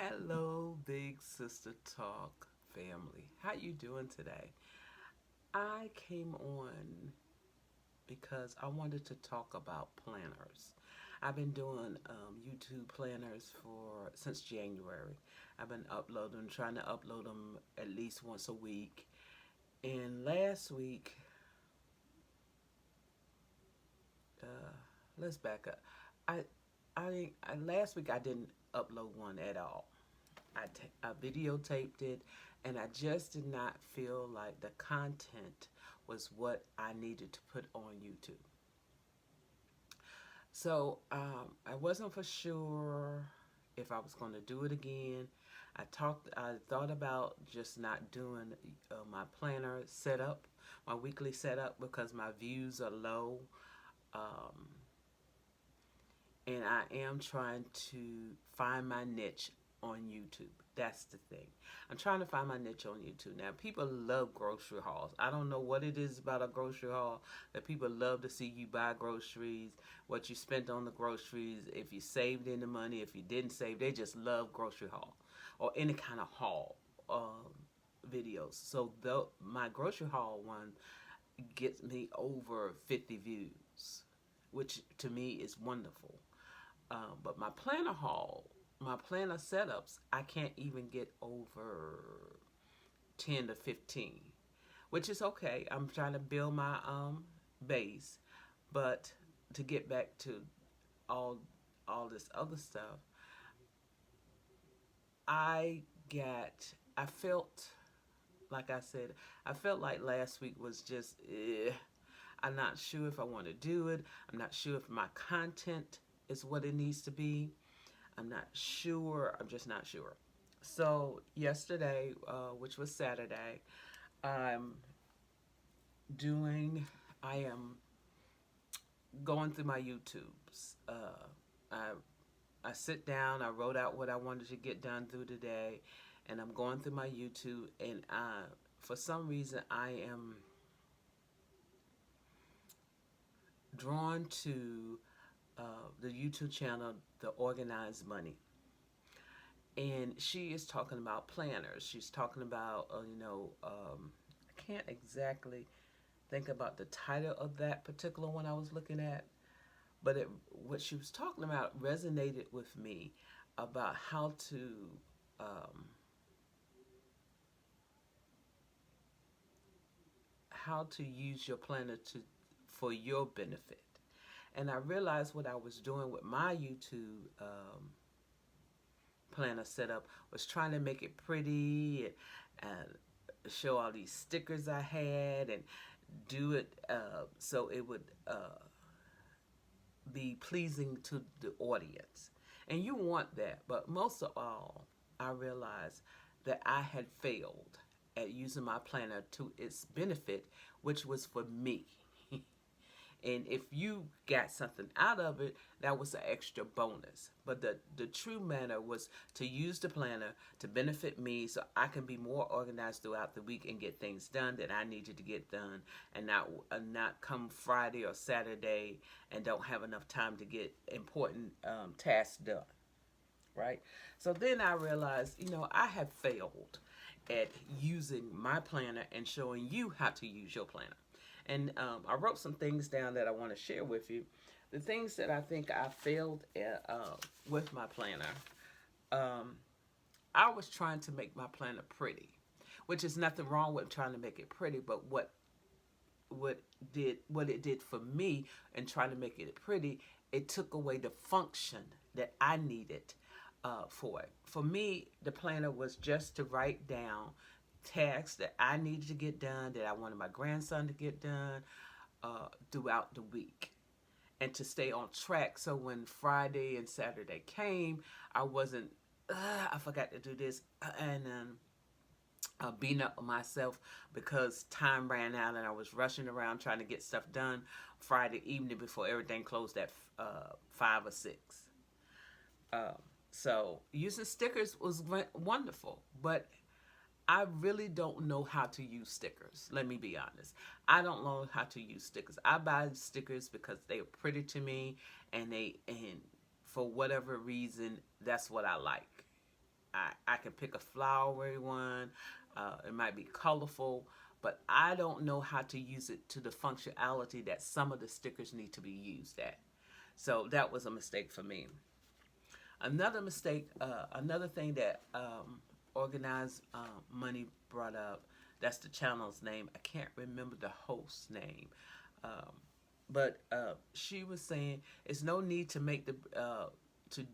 Hello, Big Sister Talk family. How you doing today? I came on because I wanted to talk about planners. I've been doing YouTube planners for since January. I've been trying to upload them at least once a week. And last week, uh, let's back up. I, I last week I didn't upload one at all. I videotaped it, and I just did not feel like the content was what I needed to put on YouTube. So I wasn't for sure if I was going to do it again. I thought about just not doing my planner setup, my weekly setup, because my views are low. Um, and I am trying to find my niche on YouTube. That's the thing. I'm trying to find my niche on YouTube. Now, people love grocery hauls. I don't know what it is about a grocery haul that people love to see you buy groceries, what you spent on the groceries, if you saved any money, if you didn't save. They just love grocery haul or any kind of haul videos. So my grocery haul one gets me over 50 views, which to me is wonderful. But my planner setups, I can't even get over 10 to 15, which is okay. I'm trying to build my base, but to get back to all all this other stuff, I I felt like I said, I felt like last week was just. I'm not sure if I want to do it. I'm not sure if my content is what it needs to be. I'm not sure. I'm just not sure. So yesterday, which was Saturday, I'm doing. I am going through my YouTubes. I I sit down. I wrote out what I wanted to get done through the day, and I'm going through my YouTube. And for some reason, I am drawn to the YouTube channel, The Organized Money. And she is talking about planners. She's talking about, I can't exactly think about the title of that particular one I was looking at, but what she was talking about resonated with me about um, how to use your planner for your benefit. And I realized what I was doing with my YouTube planner setup was trying to make it pretty and show all these stickers I had and do it so it would be pleasing to the audience. And you want that, but most of all, I realized that I had failed at using my planner to its benefit, which was for me. And if you got something out of it, that was an extra bonus. But the true manner was to use the planner to benefit me so I can be more organized throughout the week and get things done that I needed to get done, and not come Friday or Saturday and don't have enough time to get important tasks done. Right? So then I realized, I have failed at using my planner and showing you how to use your planner. And I wrote some things down that I want to share with you. The things that I think I failed at, with my planner. Um, I was trying to make my planner pretty, which is nothing wrong with trying to make it pretty, but what it did for me and trying to make it pretty, it took away the function that I needed for it. For me, the planner was just to write down tasks that I needed to get done, that I wanted my grandson to get done throughout the week, and to stay on track. So when Friday and Saturday came, I wasn't, I forgot to do this, and beating up on myself because time ran out and I was rushing around trying to get stuff done Friday evening before everything closed at 5 or 6. Uh, so using stickers was wonderful, but I really don't know how to use stickers. Let me be honest. I don't know how to use stickers. I buy stickers because they are pretty to me, and for whatever reason, that's what I like. I can pick a flowery one. It might be colorful, but I don't know how to use it to the functionality that some of the stickers need to be used at. So that was a mistake for me. Another mistake, another thing that Organized Money brought up, that's the channel's name. I can't remember the host's name. Um, but she was saying it's no need to make the to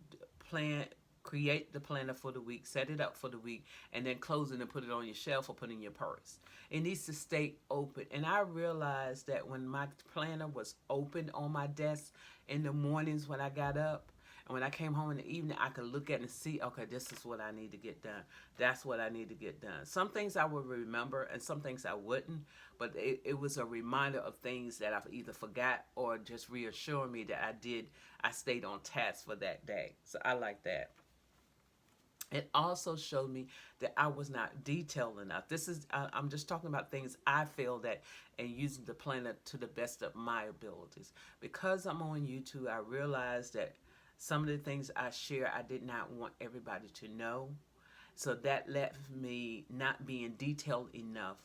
plan create the planner for the week, set it up for the week, and then close it and put it on your shelf or put it in your purse. It needs to stay open. And I realized that when my planner was open on my desk in the mornings when I got up, and when I came home in the evening, I could look at it and see, okay, this is what I need to get done. That's what I need to get done. Some things I would remember and some things I wouldn't, but it was a reminder of things that I've either forgot or just reassured me that I stayed on task for that day. So I like that. It also showed me that I was not detailed enough. I'm just talking about things I failed at and using the planner to the best of my abilities. Because I'm on YouTube, I realized that some of the things I share, I did not want everybody to know. So that left me not being detailed enough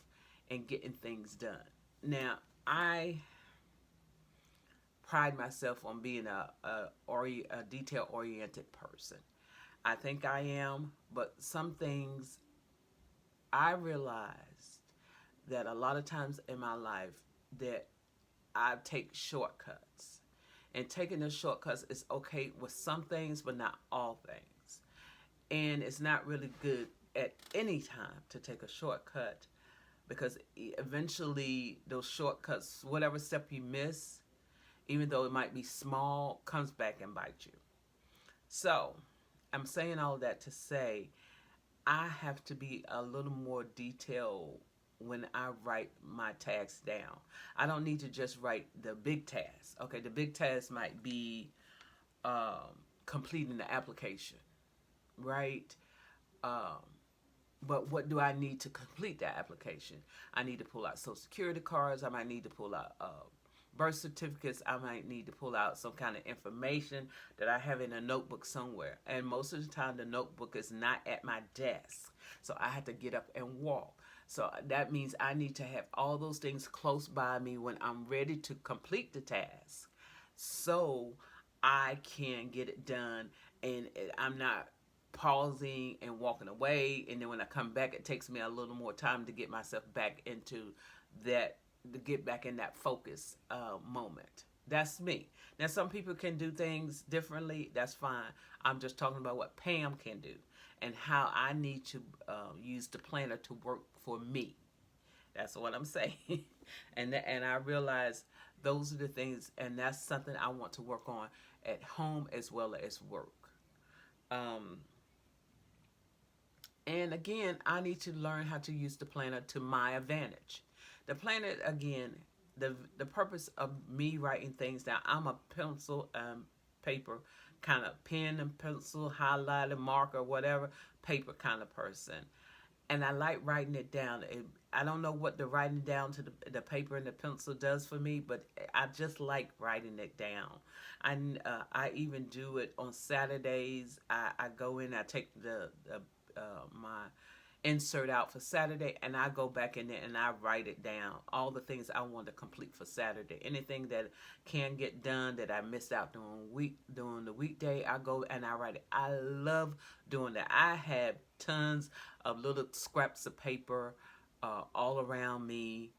and getting things done. Now, I pride myself on being a detail-oriented person. I think I am, but some things I realized that a lot of times in my life that I take shortcuts. And taking the shortcuts is okay with some things, but not all things. And it's not really good at any time to take a shortcut because eventually those shortcuts, whatever step you miss, even though it might be small, comes back and bites you. So I'm saying all that to say I have to be a little more detailed when I write my tasks down. I don't need to just write the big tasks. Okay, the big task might be completing the application, right? Um, but what do I need to complete that application? I need to pull out Social Security cards. I might need to pull out birth certificates. I might need to pull out some kind of information that I have in a notebook somewhere. And most of the time, the notebook is not at my desk. So I have to get up and walk. So that means I need to have all those things close by me when I'm ready to complete the task. So I can get it done and I'm not pausing and walking away. And then when I come back, it takes me a little more time to get myself back into that, to get back in that focus moment. That's me. Now, some people can do things differently. That's fine. I'm just talking about what Pam can do and how I need to use the planner to work for me. That's what I'm saying. and I realize those are the things, and that's something I want to work on at home as well as work. Um, and again, I need to learn how to use the planner to my advantage. The planner, again, the purpose of me writing things down, I'm a pencil paper kind of pen and pencil, highlighter, marker, whatever, paper kind of person. And I like writing it down. I don't know what the writing down to the paper and the pencil does for me, but I just like writing it down. I even do it on Saturdays. I go in, I take my insert out for Saturday, and I go back in there and I write it down. All the things I want to complete for Saturday. Anything that can get done that I missed out during the weekday, I go and I write it. I love doing that. I have tons of little scraps of paper all around me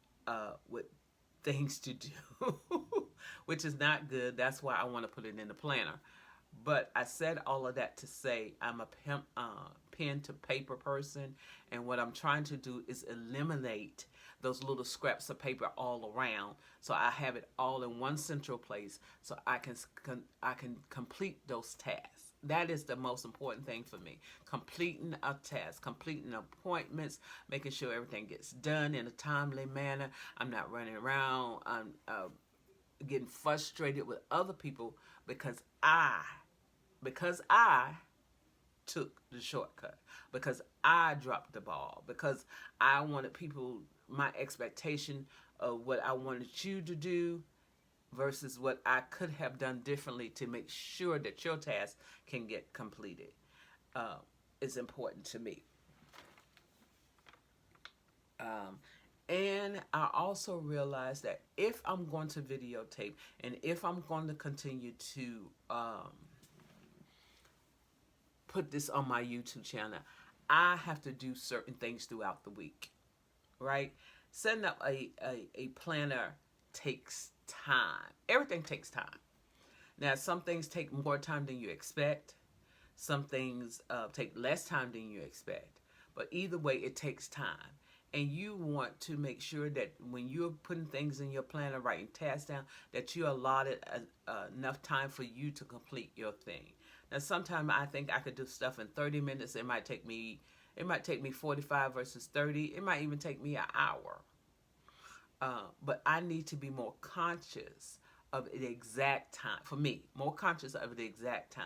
with things to do, which is not good. That's why I want to put it in the planner. But I said all of that to say I'm a pen to paper person, and what I'm trying to do is eliminate those little scraps of paper all around, so I have it all in one central place, so I can complete those tasks. That is the most important thing for me: completing a task, completing appointments, making sure everything gets done in a timely manner. I'm not running around. I'm getting frustrated with other people because I took the shortcut, because I dropped the ball, because I wanted people, my expectation of what I wanted you to do versus what I could have done differently to make sure that your task can get completed. is important to me. Um, and I also realized that if I'm going to videotape and if I'm going to continue to put this on my YouTube channel, I have to do certain things throughout the week, right? Setting up a planner takes time. Everything takes time. Now, some things take more time than you expect. Some things take less time than you expect. But either way, it takes time. And you want to make sure that when you're putting things in your planner, writing tasks down, that you allotted enough time for you to complete your thing. Now, sometimes I think I could do stuff in 30 minutes. It might take me 45 versus 30. It might even take me an hour. But I need to be more conscious of the exact time. For me, more conscious of the exact time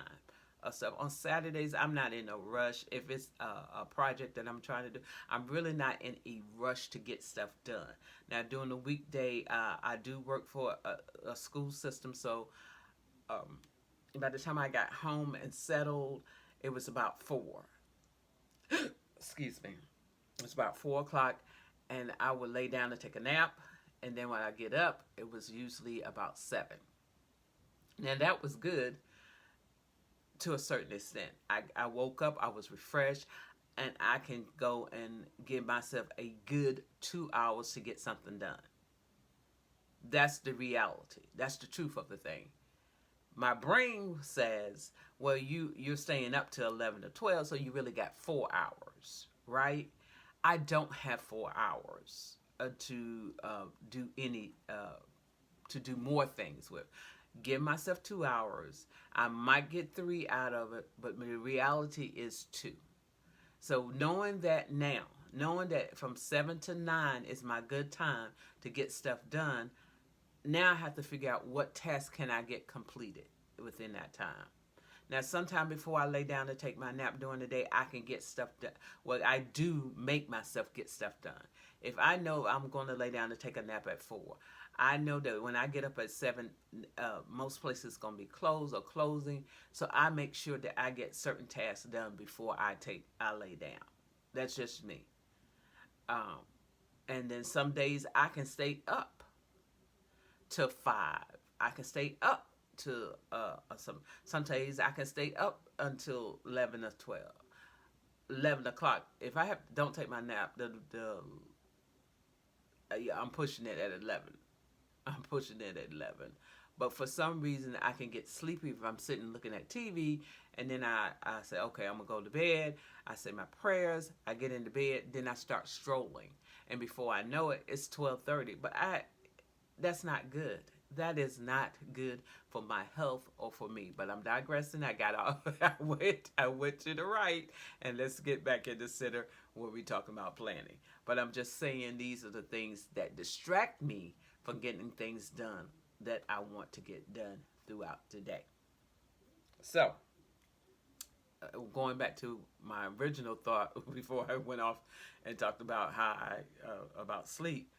of stuff. On Saturdays, I'm not in a rush. If it's a project that I'm trying to do, I'm really not in a rush to get stuff done. Now, during the weekday, I do work for a school system, so by the time I got home and settled, it was about 4. Excuse me. It was about 4 o'clock, and I would lay down to take a nap. And then when I get up, it was usually about 7. Now, that was good to a certain extent. I woke up, I was refreshed, and I can go and give myself a good 2 hours to get something done. That's the reality. That's the truth of the thing. My brain says, well, you're staying up till 11 or 12, so you really got 4 hours, right? I don't have 4 hours to do more things with. Give myself 2 hours. I might get 3 out of it, but the reality is 2. So knowing that now, knowing that from 7 to 9 is my good time to get stuff done, now I have to figure out what tasks can I get completed within that time. Now, sometime before I lay down to take my nap during the day, I can get stuff done. Well, I do make myself get stuff done. If I know I'm going to lay down to take a nap at 4, I know that when I get up at 7, most places going to be closed or closing. So I make sure that I get certain tasks done before I lay down. That's just me. And then some days I can stay up till 5. I can stay up to some days I can stay up until 11 or 12. 11 o'clock. If I don't take my nap, I'm pushing it at 11. I'm pushing it at 11. But for some reason, I can get sleepy if I'm sitting looking at TV, and then I say, okay, I'm going to go to bed. I say my prayers. I get into bed. Then I start strolling. And before I know it, it's 12:30. But that's not good. That is not good for my health or for me. But I'm digressing. I went to the right, and let's get back in the center where we're talking about planning. But I'm just saying these are the things that distract me from getting things done that I want to get done throughout the day. So, going back to my original thought before I went off and talked about about sleep,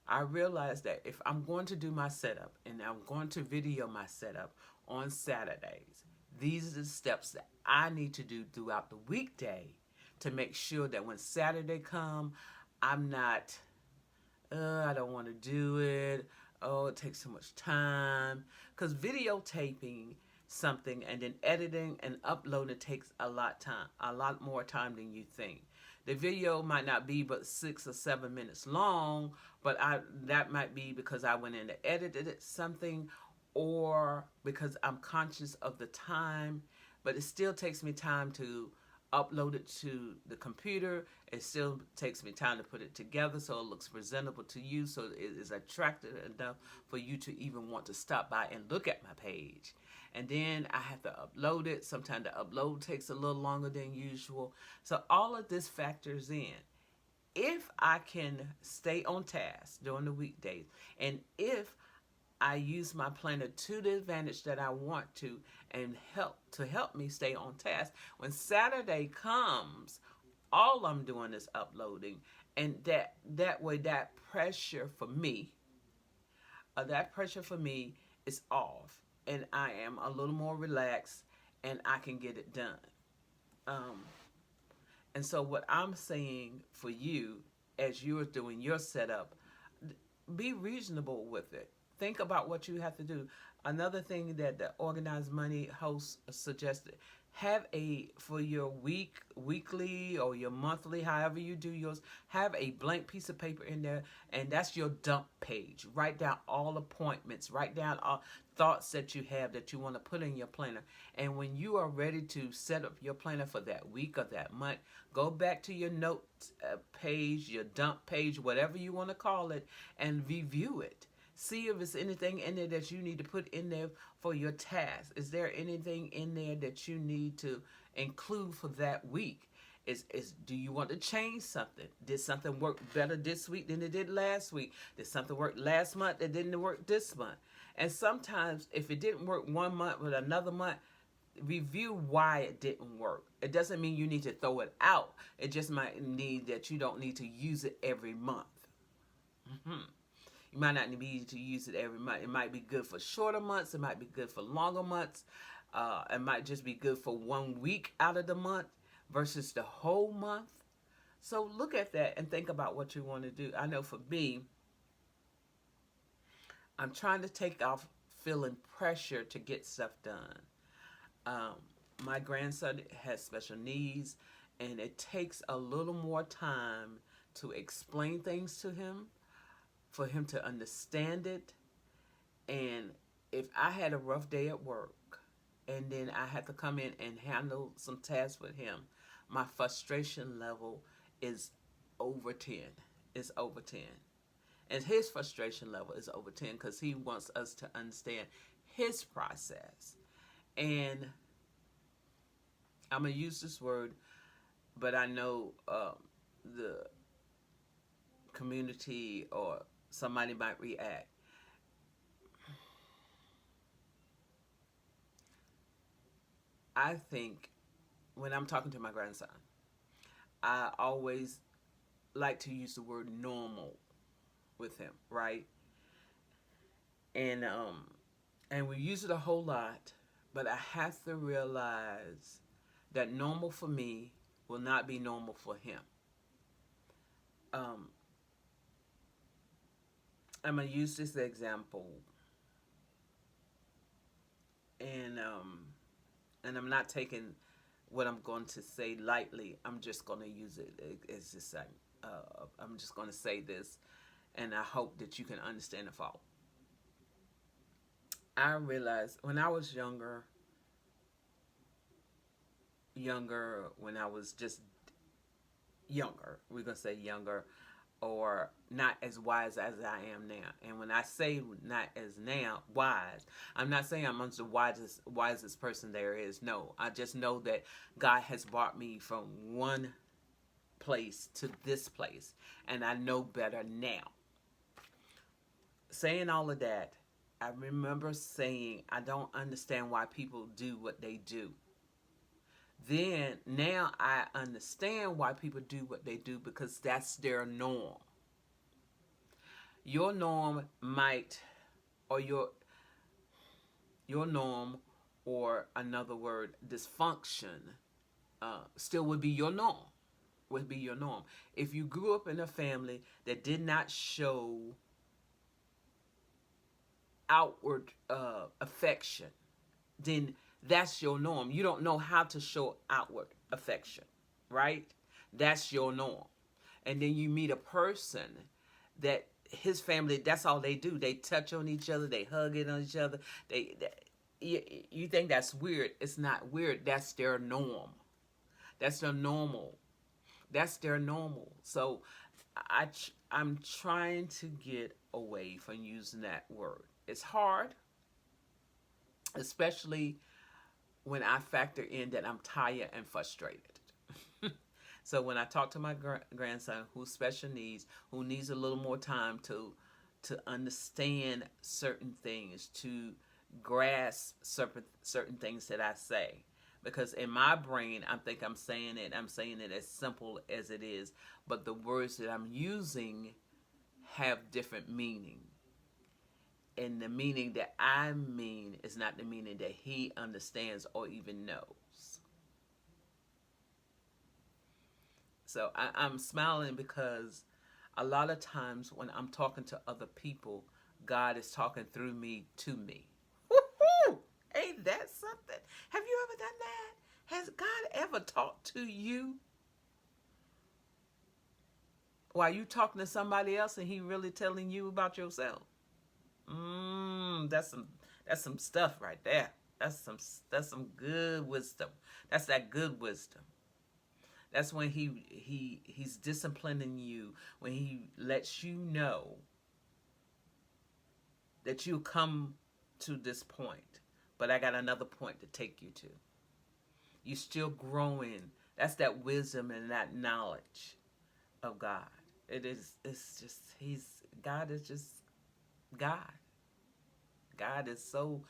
I realized that if I'm going to do my setup and I'm going to video my setup on Saturdays, these are the steps that I need to do throughout the weekday to make sure that when Saturday comes, I'm not, I don't want to do it. Oh, it takes so much time. Because videotaping something and then editing and uploading takes a lot more time than you think. The video might not be but 6 or 7 minutes long, but that might be because I went in and edited something, or because I'm conscious of the time. But it still takes me time to upload it to the computer. It still takes me time to put it together so it looks presentable to you, so it is attractive enough for you to even want to stop by and look at my page. And then I have to upload it. Sometimes the upload takes a little longer than usual. So all of this factors in. If I can stay on task during the weekdays, and if I use my planner to the advantage that I want to, and help me stay on task, when Saturday comes, all I'm doing is uploading, and that way that pressure for me is off, and I am a little more relaxed, and I can get it done. And so, what I'm saying for you as you're doing your setup, be reasonable with it. Think about what you have to do. Another thing that the organized money host suggested, have a for your weekly or your monthly, however you do yours, have a blank piece of paper in there, and that's your dump page. Write down all appointments, write down all thoughts that you have that you want to put in your planner. And when you are ready to set up your planner for that week or that month, go back to your notes page, your dump page, whatever you want to call it, and review it. See if there's anything in there that you need to put in there for your task. Is there anything in there that you need to include for that week? Do you want to change something? Did something work better this week than it did last week? Did something work last month that didn't work this month? And sometimes if it didn't work one month with another month, review why it didn't work. It doesn't mean you need to throw it out. It just might need that you don't need to use it every month. You might not need to use it every month. It might be good for shorter months. It might be good for longer months. It might just be good for 1 week out of the month versus the whole month. So look at that and think about what you want to do. I know for me, I'm trying to take off feeling pressure to get stuff done. My grandson has special needs, and it takes a little more time to explain things to him, for him to understand it. And if I had a rough day at work and then I had to come in and handle some tasks with him, my frustration level is over 10. It's over 10. And his frustration level is over 10 because he wants us to understand his process. And I'm going to use this word, but I know the community or somebody might react. I think when I'm talking to my grandson, I always like to use the word normal with him, right? And we use it a whole lot, but I have to realize that normal for me will not be normal for him. I'm gonna use this example, and I'm not taking what I'm going to say lightly. I'm just going to use it as just I'm just going to say this, and I hope that you can understand the fault. I realized when I was younger, when I was just younger, we're going to say younger, or not as wise as I am now. And when I say not as now wise, I'm not saying I'm the wisest person there is. No, I just know that God has brought me from one place to this place, and I know better now. Saying all of that, I remember saying I don't understand why people do what they do. Then now I understand why people do what they do, because that's their norm. Your norm might, or your norm, or another word, dysfunction, still would be your norm. Would be your norm. If you grew up in a family that did not show outward affection, then that's your norm. You don't know how to show outward affection, right? That's your norm. And then you meet a person that his family, that's all they do. They touch on each other. They hug it on each other. You think that's weird. It's not weird. That's their norm. That's their normal. That's their normal. So I'm trying to get away from using that word. It's hard, especially when I factor in that I'm tired and frustrated. So when I talk to my grandson who's special needs, who needs a little more time to understand certain things, to grasp certain things that I say, because in my brain I'm saying it as simple as it is, but the words that I'm using have different meaning. And the meaning that I mean is not the meaning that he understands or even knows. So I'm smiling because a lot of times when I'm talking to other people, God is talking through me to me. Woo-hoo! Ain't that something? Have you ever done that? Has God ever talked to you while you talking to somebody else and he really telling you about yourself? That's some stuff right there. That's some good wisdom. That's that good wisdom. That's when he's disciplining you, when he lets you know that you come to this point, but I got another point to take you to. You're still growing. That's that wisdom and that knowledge of God. It's just God is just God. God is so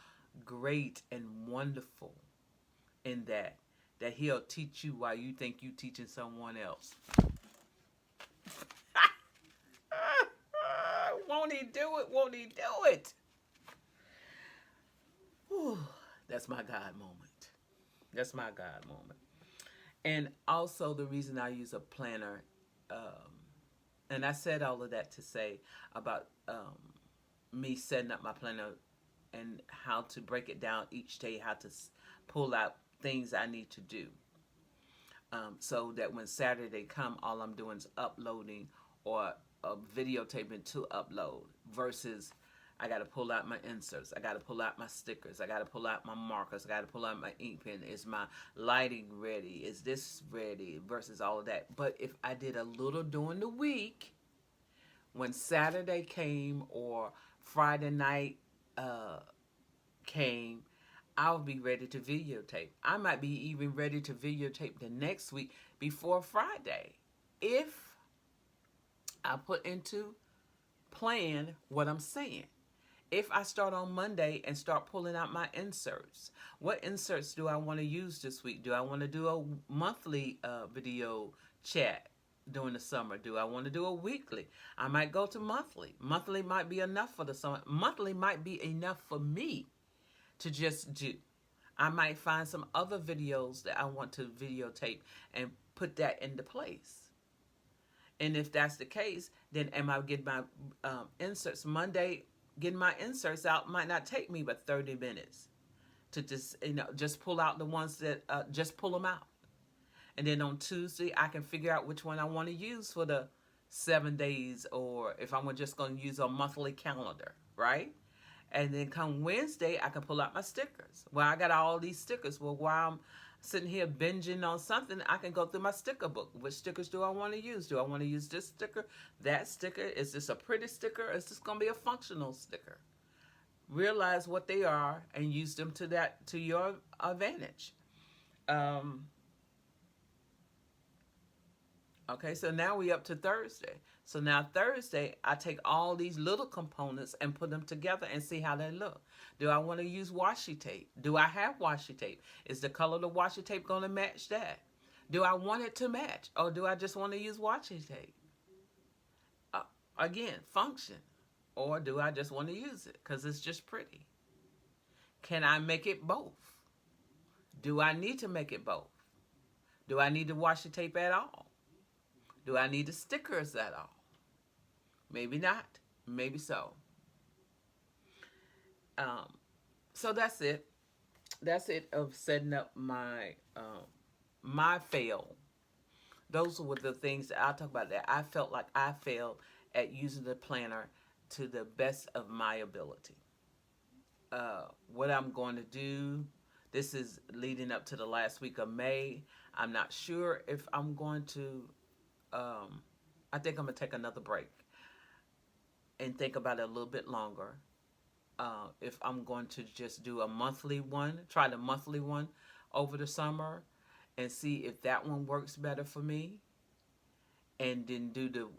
great and wonderful in that he'll teach you while you think you teaching someone else. Won't he do it? Won't he do it? Whew, that's my God moment. That's my God moment. And also the reason I use a planner, and I said all of that to say about me setting up my planner and how to break it down each day, how to pull out things I need to do. So that when Saturday come, all I'm doing is uploading or videotaping to upload versus I got to pull out my inserts. I got to pull out my stickers. I got to pull out my markers. I got to pull out my ink pen. Is my lighting ready? Is this ready? Versus all of that. But if I did a little during the week, when Saturday came or Friday night came, I'll be ready to videotape. I might be even ready to videotape the next week before Friday if I put into plan what I'm saying. If I start on Monday and start pulling out my inserts, what inserts do I want to use this week? Do I want to do a monthly video chat during the summer? Do I want to do a weekly? I might go to monthly. Monthly might be enough for the summer. Monthly might be enough for me to just do. I might find some other videos that I want to videotape and put that into place. And if that's the case, then am I getting my inserts Monday? Getting my inserts out might not take me but 30 minutes to just pull out the ones that just pull them out. And then on Tuesday, I can figure out which one I want to use for the 7 days, or if I'm just going to use a monthly calendar, right? And then come Wednesday, I can pull out my stickers. Well, I got all these stickers. Well, while I'm sitting here binging on something, I can go through my sticker book. Which stickers do I want to use? Do I want to use this sticker, that sticker? Is this a pretty sticker, or is this going to be a functional sticker? Realize what they are and use them to your advantage. Okay, so now we up to Thursday. So now Thursday, I take all these little components and put them together and see how they look. Do I want to use washi tape? Do I have washi tape? Is the color of the washi tape going to match that? Do I want it to match? Or do I just want to use washi tape? Again, function. Or do I just want to use it because it's just pretty? Can I make it both? Do I need to make it both? Do I need the washi tape at all? Do I need the stickers at all? Maybe not. Maybe so. So that's it. That's it of setting up my my fail. Those were the things that I'll talk about that I felt like I failed at using the planner to the best of my ability. What I'm going to do, this is leading up to the last week of May. I'm not sure if I'm going to, I think I'm going to take another break and think about it a little bit longer. If I'm going to just do a monthly one, try the monthly one over the summer and see if that one works better for me. And then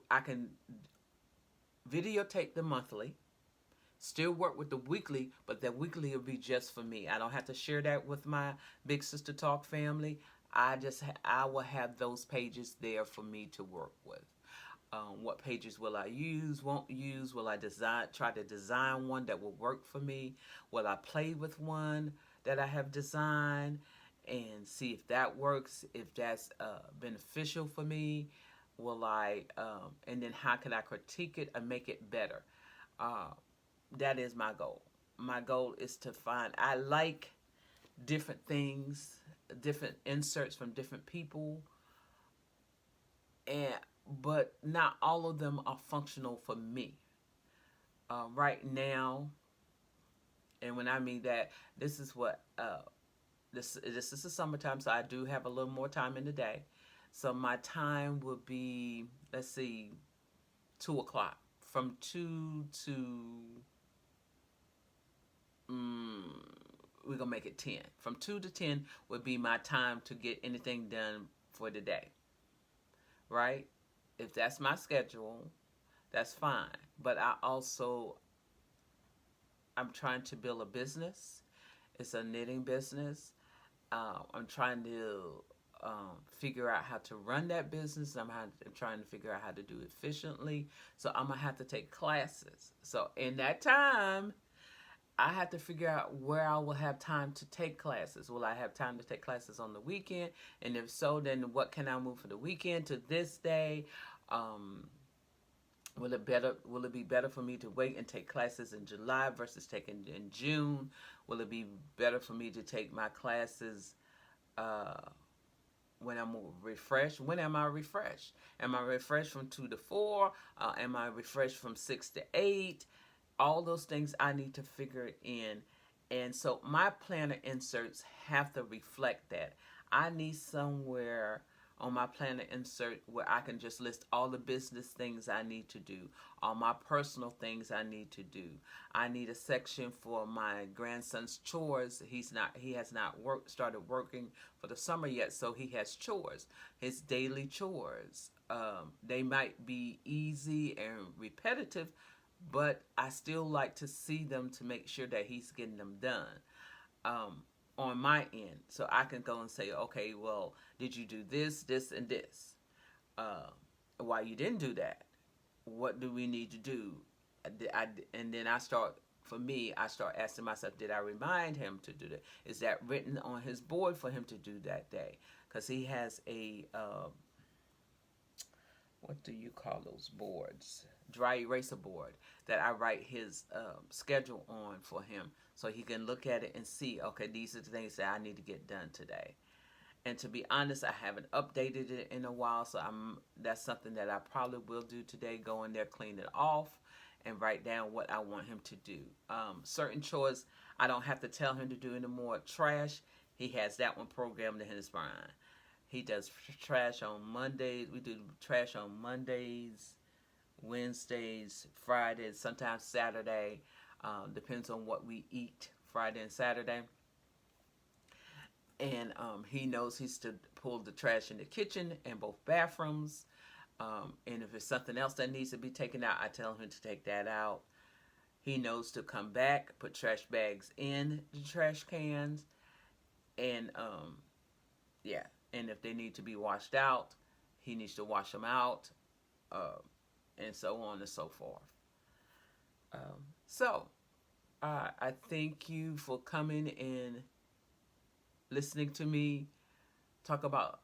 I can videotape the monthly, still work with the weekly, but the weekly will be just for me. I don't have to share that with my Big Sister Talk family. I will have those pages there for me to work with. What pages will I use, won't use? Will I try to design one that will work for me? Will I play with one that I have designed and see if that works, if that's beneficial for me. Will I, and then how can I critique it and make it better? Uh, that is my goal. My goal is to find, I like different things, different inserts from different people, and but not all of them are functional for me. Right now, and when I mean that, this is what this is the summertime, so I do have a little more time in the day. So my time would be, let's see, 2 o'clock. From 2 to we're gonna make it 10. From 2 to 10 would be my time to get anything done for the day. Right? If that's my schedule, that's fine. But I'm trying to build a business. It's a knitting business. I'm trying to figure out how to run that business. I'm trying to figure out how to do it efficiently. So I'm going to have to take classes. So in that time, I have to figure out where I will have time to take classes. Will I have time to take classes on the weekend? And if so, then what can I move for the weekend to this day? Will it be better for me to wait and take classes in July versus taking in June? Will it be better for me to take my classes when I'm refreshed? When am I refreshed? Am I refreshed from 2 to 4? Am I refreshed from 6 to 8? All those things I need to figure in. And so my planner inserts have to reflect that. I need somewhere on my planner insert where I can just list all the business things I need to do, all my personal things I need to do. I need a section for my grandson's chores. He has not started working for the summer yet, so he has chores, his daily chores. They might be easy and repetitive, but I still like to see them to make sure that he's getting them done. On my end, so I can go and say, okay, well, did you do this, this, and this? Why you didn't do that? What do we need to do? And then I start asking myself, did I remind him to do that? Is that written on his board for him to do that day? Because he has a, what do you call those boards? Dry eraser board that I write his schedule on for him, so he can look at it and see, okay, these are the things that I need to get done today. And to be honest, I haven't updated it in a while, so that's something that I probably will do today. Go in there, clean it off, and write down what I want him to do. Certain chores I don't have to tell him to do anymore. Trash, he has that one programmed in his mind. He does trash on Mondays. We do trash on Mondays, Wednesdays, Fridays, sometimes Saturday. Depends on what we eat Friday and Saturday. And he knows he's to pull the trash in the kitchen and both bathrooms. And if there's something else that needs to be taken out, I tell him to take that out. He knows to come back, put trash bags in the trash cans, and yeah. And if they need to be washed out, he needs to wash them out, and so on and so forth. So I thank you for coming and listening to me talk about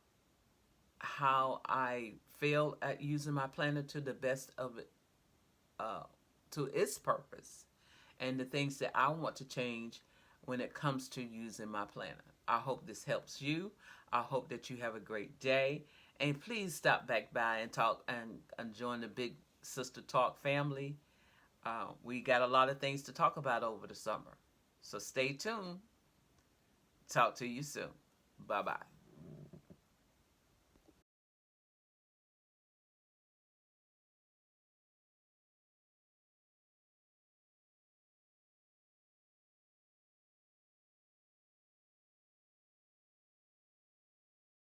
how I failed at using my planner to the best of it, to its purpose, and the things that I want to change when it comes to using my planner. I hope this helps you. I hope that you have a great day. And please stop back by and talk and join the Big Sister Talk family. We got a lot of things to talk about over the summer. So stay tuned. Talk to you soon. Bye-bye.